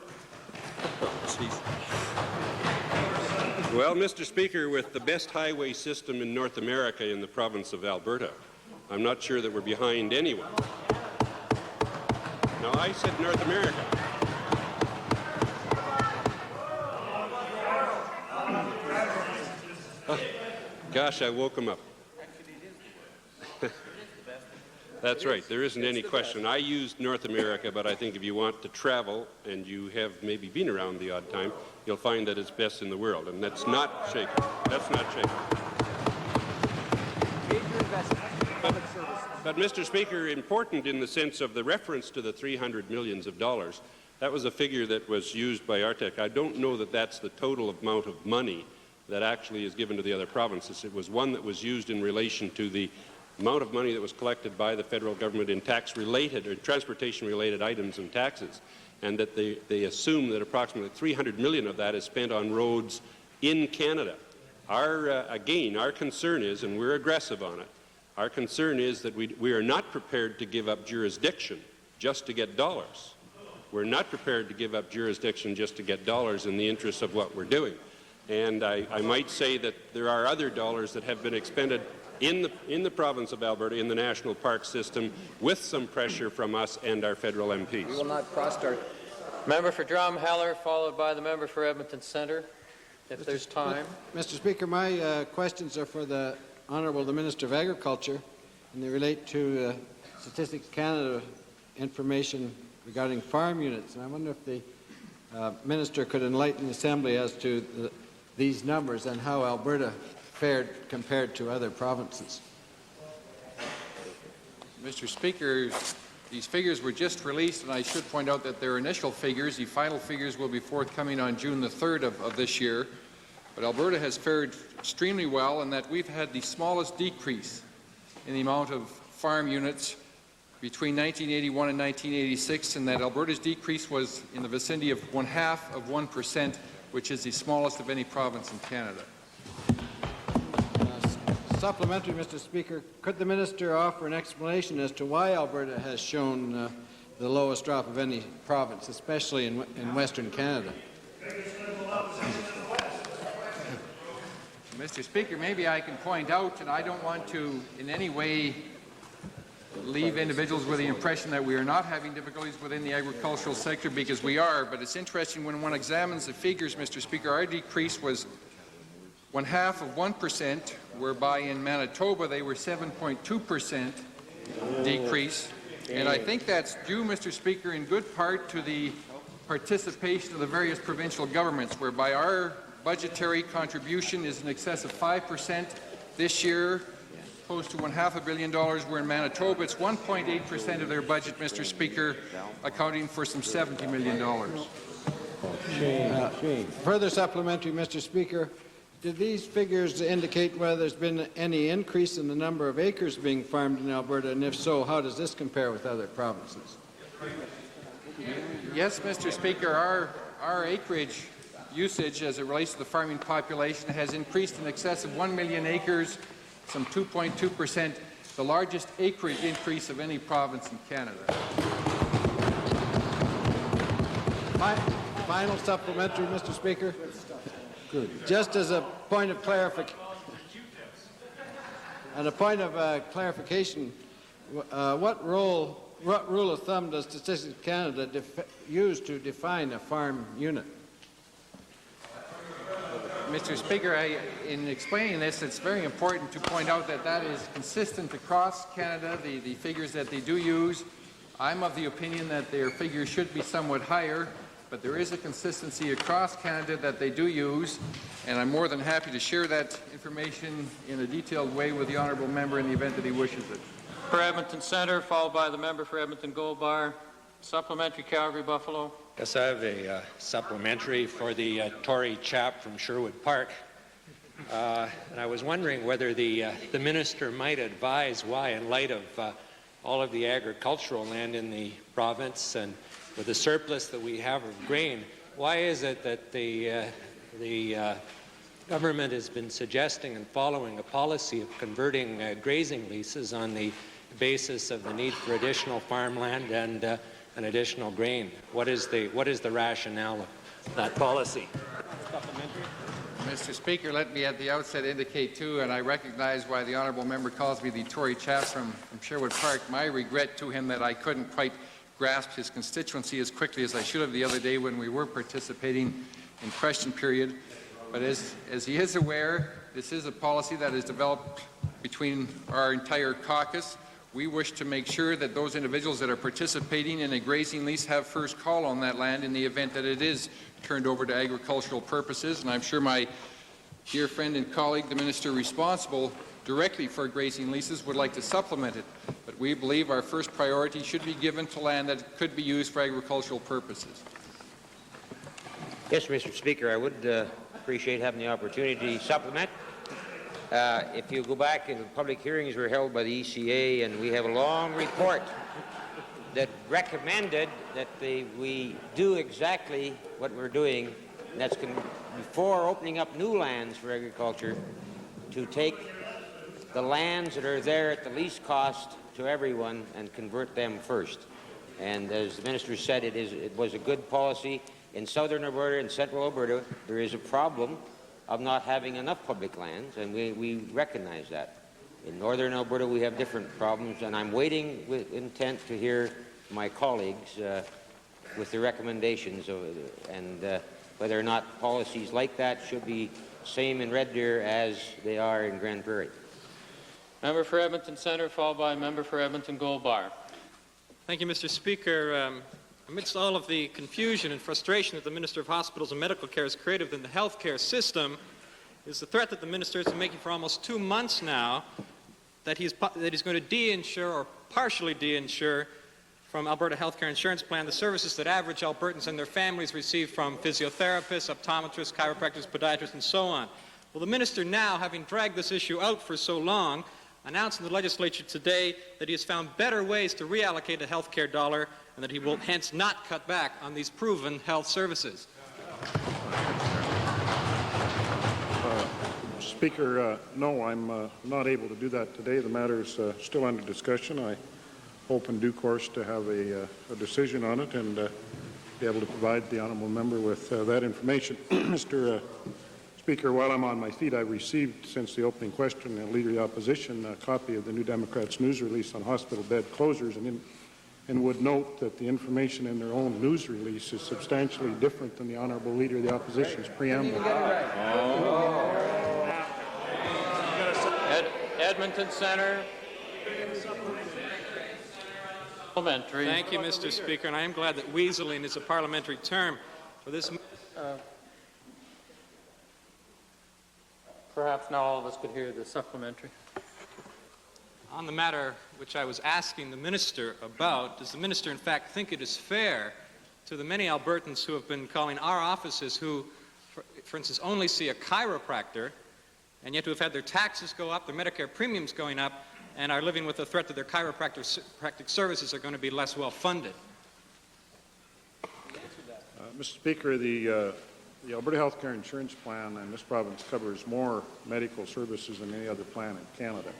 Speaker 6: Well, Mr. Speaker, with the best highway system in North America in the province of Alberta, I'm not sure that we're behind anyone. No, I said North America. Oh, gosh, I woke him up. That's right. There isn't any question. I used North America, but I think if you want to travel and you have maybe been around the odd time, you'll find that it's best in the world, and that's not shaken. That's not shaken. But Mr. Speaker, important in the sense of the reference to the $300 million, that was a figure that was used by Artec. I don't know that that's the total amount of money that actually is given to the other provinces. It was one that was used in relation to the amount of money that was collected by the federal government in tax-related or transportation-related items and taxes, and that they assume that approximately $300 million of that is spent on roads in Canada. Again, our concern is, and we're aggressive on it, our concern is that we are not prepared to give up jurisdiction just to get dollars. We're not prepared to give up jurisdiction just to get dollars in the interest of what we're doing. And I might say that there are other dollars that have been expended in the province of Alberta, in the national park system, with some pressure from us and our federal MPs.
Speaker 22: We will not cross our...
Speaker 1: Member for Drumheller, followed by the member for Edmonton Centre. If there's time.
Speaker 4: Mr. Speaker, my questions are for the Honourable the Minister of Agriculture, and they relate to Statistics Canada information regarding farm units. And I wonder if the Minister could enlighten the Assembly as to these numbers and how Alberta fared compared to other provinces.
Speaker 8: Mr. Speaker, these figures were just released, and I should point out that they're initial figures. The final figures will be forthcoming on June the 3rd of this year. But Alberta has fared extremely well in that we've had the smallest decrease in the amount of farm units between 1981 and 1986, and that Alberta's decrease was in the vicinity of 0.5%, which is the smallest of any province in Canada.
Speaker 4: Supplementary, Mr. Speaker, could the Minister offer an explanation as to why Alberta has shown the lowest drop of any province, especially in Western Canada?
Speaker 8: Mr. Speaker, maybe I can point out, and I don't want to in any way leave individuals with the impression that we are not having difficulties within the agricultural sector, because we are, but it's interesting when one examines the figures, Mr. Speaker, our decrease was 0.5%, whereby in Manitoba they were 7.2% decrease. And I think that's due, Mr. Speaker, in good part to the participation of the various provincial governments, whereby our budgetary contribution is in excess of 5% this year, close to $500 million. Where in Manitoba, it's 1.8% of their budget, Mr. Speaker, accounting for some $70 million.
Speaker 4: Further supplementary, Mr. Speaker, did these figures indicate whether there's been any increase in the number of acres being farmed in Alberta, and if so, how does this compare with other provinces?
Speaker 8: Yes, Mr. Speaker, our acreage usage as it relates to the farming population has increased in excess of 1 million acres, some 2.2%, the largest acreage increase of any province in Canada.
Speaker 4: Final supplementary, Mr. Speaker. Good. Just as a point of clarification, what rule of thumb does Statistics Canada use to define a farm unit?
Speaker 8: Mr. Speaker, in explaining this, it's very important to point out that that is consistent across Canada, the figures that they do use. I'm of the opinion that their figures should be somewhat higher, but there is a consistency across Canada that they do use, and I'm more than happy to share that information in a detailed way with the honourable member in the event that he wishes it.
Speaker 1: For Edmonton Centre, followed by the member for Edmonton Gold Bar. Supplementary, Calgary Buffalo.
Speaker 23: Yes, I have a supplementary for the Tory chap from Sherwood Park. And I was wondering whether the minister might advise why, in light of all of the agricultural land in the province and with the surplus that we have of grain, why is it that the government has been suggesting and following a policy of converting grazing leases on the basis of the need for additional farmland and additional grain? What is the rationale of that policy?
Speaker 8: Mr. Speaker, let me at the outset indicate too, and I recognize why the honourable member calls me the Tory chap from Sherwood Park, my regret to him that I couldn't quite grasp his constituency as quickly as I should have the other day when we were participating in question period. But as he is aware, this is a policy that is developed between our entire caucus. We wish to make sure that those individuals that are participating in a grazing lease have first call on that land in the event that it is turned over to agricultural purposes. And I'm sure my dear friend and colleague, the minister responsible directly for grazing leases, would like to supplement it. But we believe our first priority should be given to land that could be used for agricultural purposes.
Speaker 24: Yes, Mr. Speaker, I would appreciate having the opportunity to supplement. If you go back, and public hearings were held by the ECA, and we have a long report that recommended that we do exactly what we're doing, and that's before opening up new lands for agriculture, to take the lands that are there at the least cost to everyone and convert them first. And as the minister said, it was a good policy. In southern Alberta and central Alberta, there is a problem of not having enough public lands, and we recognize that. In northern Alberta, we have different problems, and I'm waiting with intent to hear my colleagues with the recommendations, and whether or not policies like that should be same in Red Deer as they are in Grand Prairie.
Speaker 1: Member for Edmonton Centre, followed by member for Edmonton Gold Bar.
Speaker 5: Thank you, Mr. Speaker. Amidst all of the confusion and frustration that the Minister of Hospitals and Medical Care has created within the healthcare system is the threat that the Minister has been making for almost 2 months now that he's going to de-insure or partially de-insure from Alberta Healthcare Insurance Plan the services that average Albertans and their families receive from physiotherapists, optometrists, chiropractors, podiatrists, and so on. Well, the Minister now, having dragged this issue out for so long, announced in the legislature today that he has found better ways to reallocate a health care dollar and that he will hence not cut back on these proven health services.
Speaker 16: Speaker, no, I'm not able to do that today. The matter is still under discussion. I hope in due course to have a decision on it and be able to provide the honourable member with that information. Mr. Speaker, while I'm on my feet, I received, since the opening question, the Leader of the Opposition, a copy of the New Democrats news release on hospital bed closures, and would note that the information in their own news release is substantially different than the Honourable Leader of the Opposition's preamble.
Speaker 1: Edmonton Centre. Parliamentary.
Speaker 5: Thank you, Mr. Speaker, and I am glad that weaseling is a parliamentary term for this.
Speaker 1: Perhaps now all of us could hear the supplementary.
Speaker 5: On the matter which I was asking the Minister about, does the Minister in fact think it is fair to the many Albertans who have been calling our offices who, for instance, only see a chiropractor, and yet who have had their taxes go up, their Medicare premiums going up, and are living with the threat that their chiropractic services are going to be less well funded?
Speaker 16: Mr. Speaker, the Alberta Healthcare Insurance Plan in this province covers more medical services than any other plan in Canada.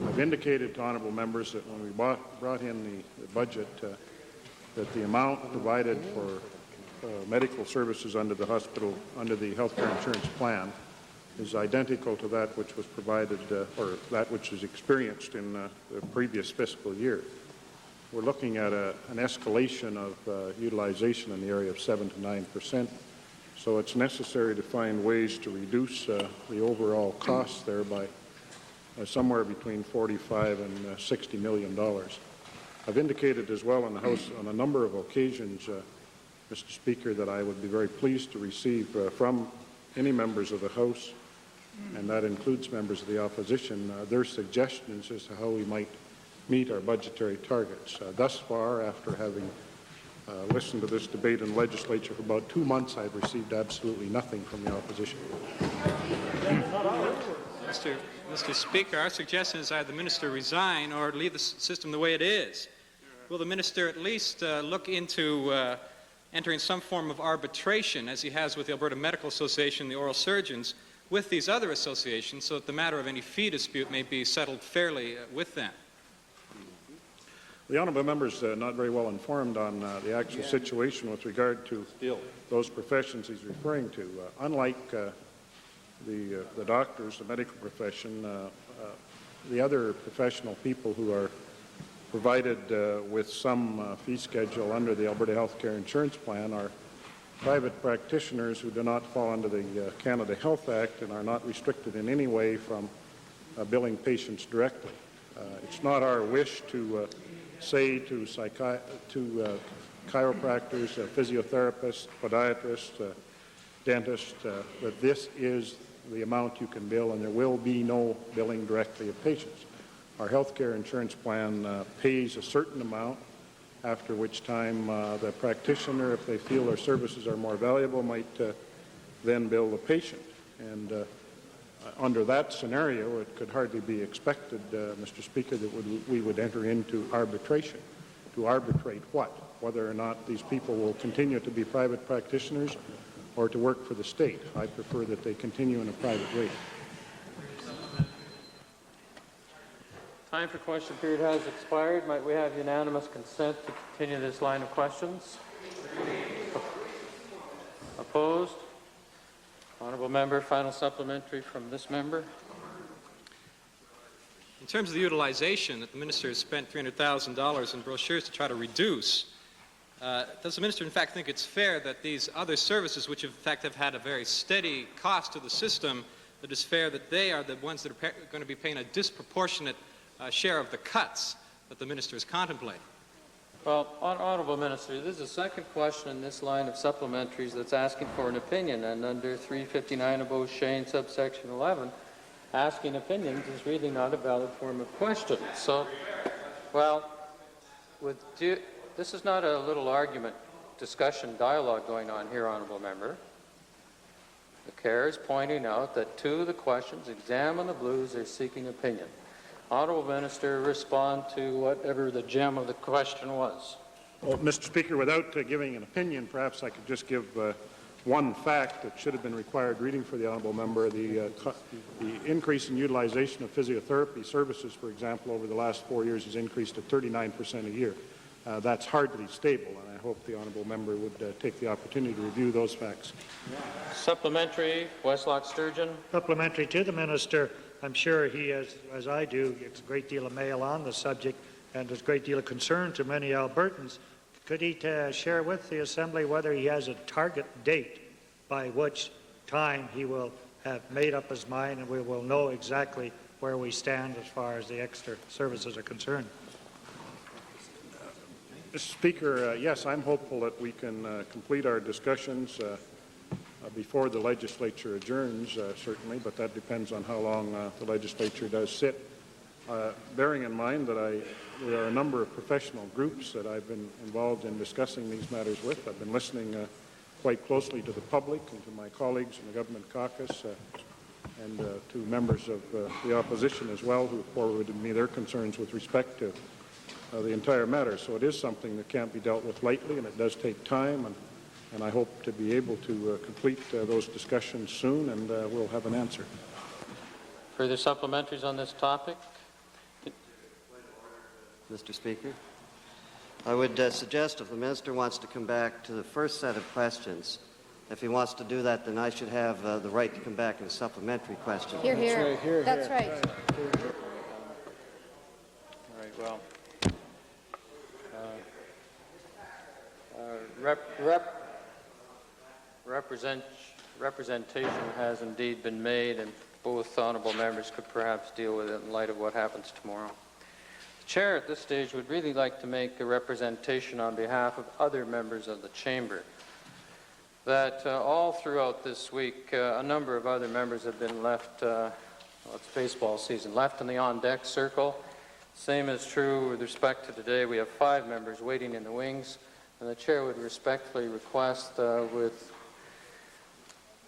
Speaker 16: I've indicated to honourable members that when we brought in the budget that the amount provided for medical services under the healthcare insurance plan is identical to that which was provided or that which is experienced in the previous fiscal year. We're looking at an escalation of utilization in the area of 7 to 9%. So it's necessary to find ways to reduce the overall costs there by somewhere between $45 and $60 million. I've indicated as well in the House on a number of occasions, Mr. Speaker, that I would be very pleased to receive from any members of the House, and that includes members of the opposition, their suggestions as to how we might meet our budgetary targets. Thus far, after having listened to this debate in the legislature for about 2 months, I've received absolutely nothing from the opposition.
Speaker 5: Mr. Speaker, our suggestion is either the Minister resign or leave the system the way it is. Will the Minister at least look into entering some form of arbitration, as he has with the Alberta Medical Association and the oral surgeons, with these other associations, so that the matter of any fee dispute may be settled fairly with them?
Speaker 16: The honourable member is not very well informed on the actual situation with regard to those professions he's referring to. Unlike the doctors, the medical profession, the other professional people who are provided with some fee schedule under the Alberta Healthcare Insurance Plan are private practitioners who do not fall under the Canada Health Act and are not restricted in any way from billing patients directly. It's not our wish to say to chiropractors, physiotherapists, podiatrists, dentists, that this is the amount you can bill and there will be no billing directly of patients. Our healthcare insurance plan pays a certain amount, after which time the practitioner, if they feel their services are more valuable, might then bill the patient. And under that scenario, it could hardly be expected, Mr. Speaker, that we would enter into arbitration. To arbitrate what? Whether or not these people will continue to be private practitioners or to work for the state. I prefer that they continue in a private way.
Speaker 1: Time for question period has expired. Might we have unanimous consent to continue this line of questions? Opposed? Honourable member, final supplementary from this member.
Speaker 5: In terms of the utilization, that the Minister has spent $300,000 in brochures to try to reduce, does the minister in fact think it's fair that these other services, which in fact have had a very steady cost to the system, that it's fair that they are the ones that are going to be paying a disproportionate share of the cuts that the minister is contemplating?
Speaker 1: Well, Honourable Minister, this is the second question in this line of supplementaries that's asking for an opinion, and under 359 of O'Shane, subsection 11, asking opinions is really not a valid form of question. So, well, this is not a little argument, discussion, dialogue going on here, Honourable Member. The CARE is pointing out that two of the questions, examine the blues, are seeking opinion. Honourable Minister, respond to whatever the gem of the question was.
Speaker 16: Well, Mr. Speaker, without giving an opinion, perhaps I could just give one fact that should have been required reading for the honourable member. The increase in utilization of physiotherapy services, for example, over the last 4 years has increased to 39% a year. That's hardly stable, and I hope the honourable member would take the opportunity to review those facts.
Speaker 1: Supplementary, Westlock Sturgeon.
Speaker 14: Supplementary to the minister. I'm sure he, as I do, gets a great deal of mail on the subject, and there's a great deal of concern to many Albertans. Could he share with the Assembly whether he has a target date by which time he will have made up his mind and we will know exactly where we stand as far as the extra services are concerned?
Speaker 16: Mr. Speaker, yes, I'm hopeful that we can complete our discussions before the legislature adjourns, certainly, but that depends on how long the legislature does sit. Bearing in mind that there are a number of professional groups that I've been involved in discussing these matters with. I've been listening quite closely to the public and to my colleagues in the government caucus and to members of the opposition as well, who forwarded me their concerns with respect to the entire matter. So it is something that can't be dealt with lightly, and it does take time, and I hope to be able to complete those discussions soon, and we'll have an answer.
Speaker 1: Further supplementaries on this topic?
Speaker 15: Mr. Speaker, I would suggest if the minister wants to come back to the first set of questions, if he wants to do that, then I should have the right to come back in a supplementary question.
Speaker 17: Hear, hear. That's right.
Speaker 1: All right, well. Representation has indeed been made, and both honourable members could perhaps deal with it in light of what happens tomorrow. The chair at this stage would really like to make a representation on behalf of other members of the chamber that all throughout this week a number of other members have been left, well, it's baseball season, left in the on-deck circle. Same is true with respect to today. We have 5 members waiting in the wings. And the chair would respectfully request with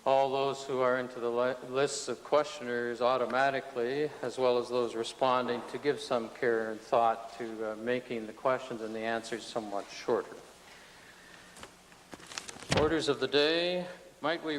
Speaker 1: all those who are into the lists of questioners automatically, as well as those responding, to give some care and thought to making the questions and the answers somewhat shorter. Orders of the day. Might we